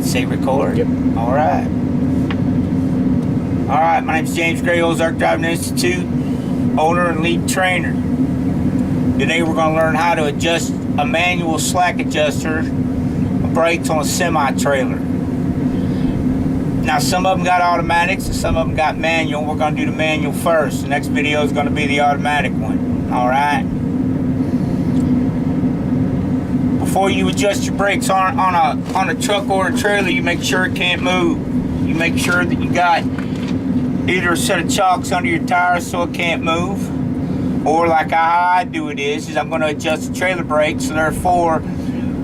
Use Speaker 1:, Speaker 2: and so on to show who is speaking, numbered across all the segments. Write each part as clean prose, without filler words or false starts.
Speaker 1: Say record?
Speaker 2: Yep.
Speaker 1: Alright. Alright, my name's James Gray, Ozark Driving Institute, owner and lead trainer. Today we're going to learn how to adjust a manual slack adjuster brakes on a semi-trailer. Now some of them got automatics and some of them got manual. We're going to do the manual first. The next video is going to be the automatic one. Alright. Before you adjust your brakes on a truck or a trailer, you make sure it can't move. You make sure that you got either a set of chocks under your tires so it can't move, or like how I do it is I'm going to adjust the trailer brake, so therefore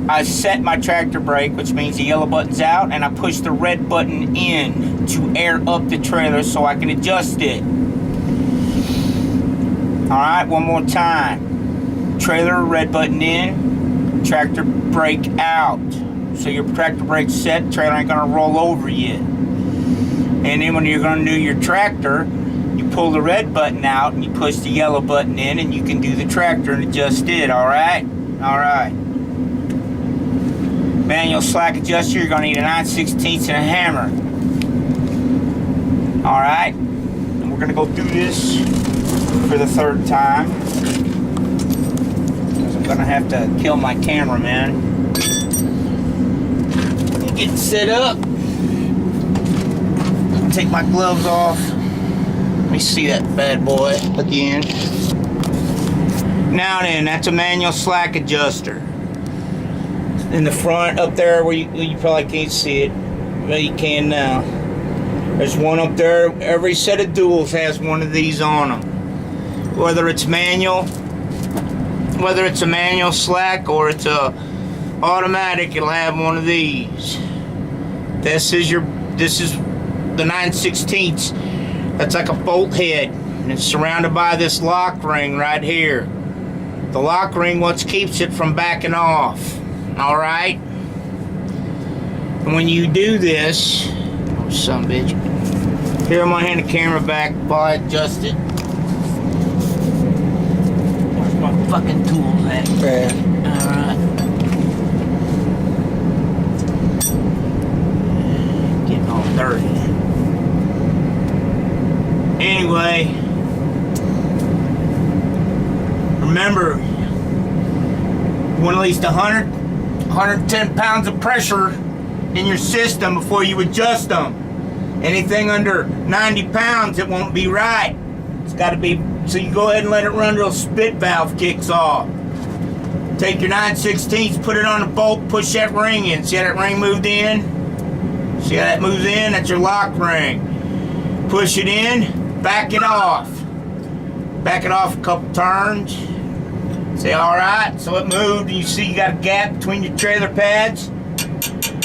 Speaker 1: I set my tractor brake, which means the yellow button's out, and I push the red button in to air up the trailer so I can adjust it. Alright, one more time. Trailer, red button in, tractor brake out. So your tractor brake's set, trailer ain't gonna roll over you. And then when you're gonna do your tractor, you pull the red button out and you push the yellow button in, and you can do the tractor and adjust it. Alright? Alright. Manual slack adjuster, you're gonna need a 9/16 and a hammer. Alright? And we're gonna go through this for the third time, because I'm gonna have to kill my cameraman. Get set up. Take my gloves off. Let me see that bad boy again. Now then, that's a manual slack adjuster. In the front up there where you probably can't see it, but you can now. There's one up there. Every set of duals has one of these on them. Whether it's manual, whether it's a manual slack or it's a automatic, it'll have one of these. This is the 9/16. That's like a bolt head, and it's surrounded by this lock ring right here. The lock ring what keeps it from backing off. Alright? And when you do this, oh son of a bitch. Here, I'm gonna hand the camera back while I adjust it. Where's my fucking tools at?
Speaker 2: Yeah.
Speaker 1: Alright. Getting all dirty. Anyway, remember, you want at least 110 pounds of pressure in your system before you adjust them. Anything under 90 pounds, it won't be right. It's got to be, so you go ahead and let it run till the spit valve kicks off. Take your 9/16, put it on the bolt, push that ring in. See how that ring moved in? See how that moves in? That's your lock ring. Push it in, back it off. Back it off a couple turns. Say, alright, so it moved, and you see you got a gap between your trailer pads,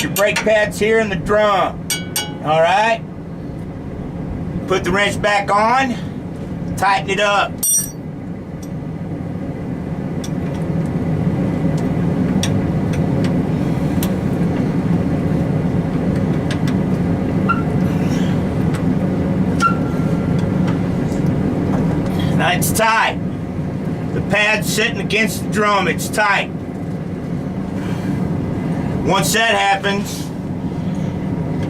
Speaker 1: your brake pads here, and the drum. Alright? Put the wrench back on, tighten it up. Now it's tight. The pad's sitting against the drum, it's tight. Once that happens,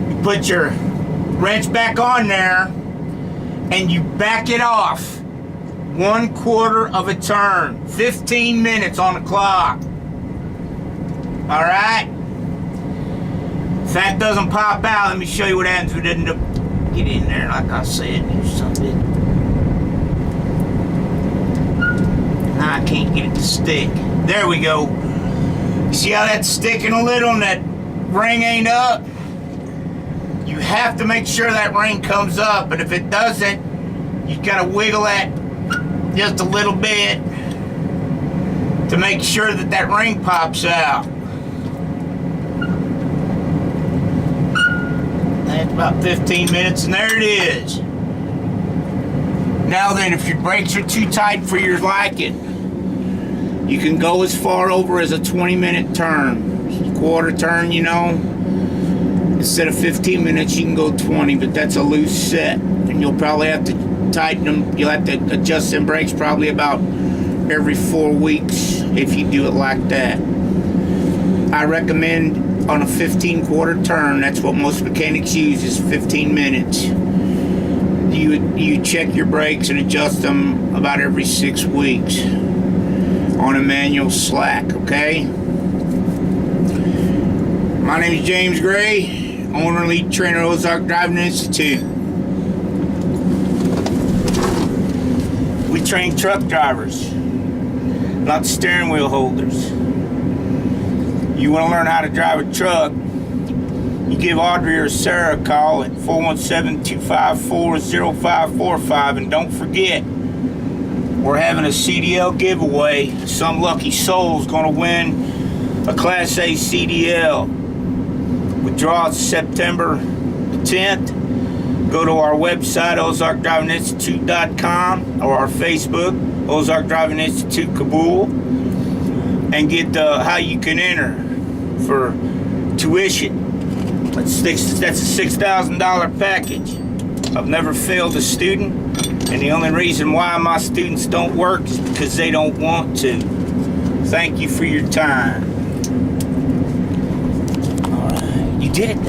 Speaker 1: you put your wrench back on there and you back it off 1/4 of a turn. 15 minutes on the clock. Alright? If that doesn't pop out, let me show you what happens if it doesn't get in there like I said. Do something. I can't get it to stick. There we go. You see how that's sticking a little and that ring ain't up? You have to make sure that ring comes up, and if it doesn't, you gotta wiggle that just a little bit to make sure that that ring pops out. That's about 15 minutes, and there it is. Now then, if your brakes are too tight for your liking, you can go as far over as a 20-minute turn. Quarter turn, you know. Instead of 15 minutes, you can go 20, but that's a loose set. And you'll probably have to tighten them. You'll have to adjust them brakes probably about every 4 weeks if you do it like that. I recommend on a 15 quarter turn. That's what most mechanics use, is 15 minutes. You check your brakes and adjust them about every 6 weeks on a manual slack, okay? My name is James Gray, owner and lead trainer at Ozark Driving Institute. We train truck drivers, not steering wheel holders. You want to learn how to drive a truck, you give Audrey or Sarah a call at 417-254-0545, and don't forget, we're having a CDL giveaway. Some lucky soul's going to win a Class A CDL. Withdrawals September 10th. Go to our website, ozarkdrivinginstitute.com, or our Facebook, Ozark Driving Institute Kabul, and get how you can enter for tuition. That's a $6,000 package. I've never failed a student, and the only reason why my students don't work is because they don't want to. Thank you for your time. All right, you did it.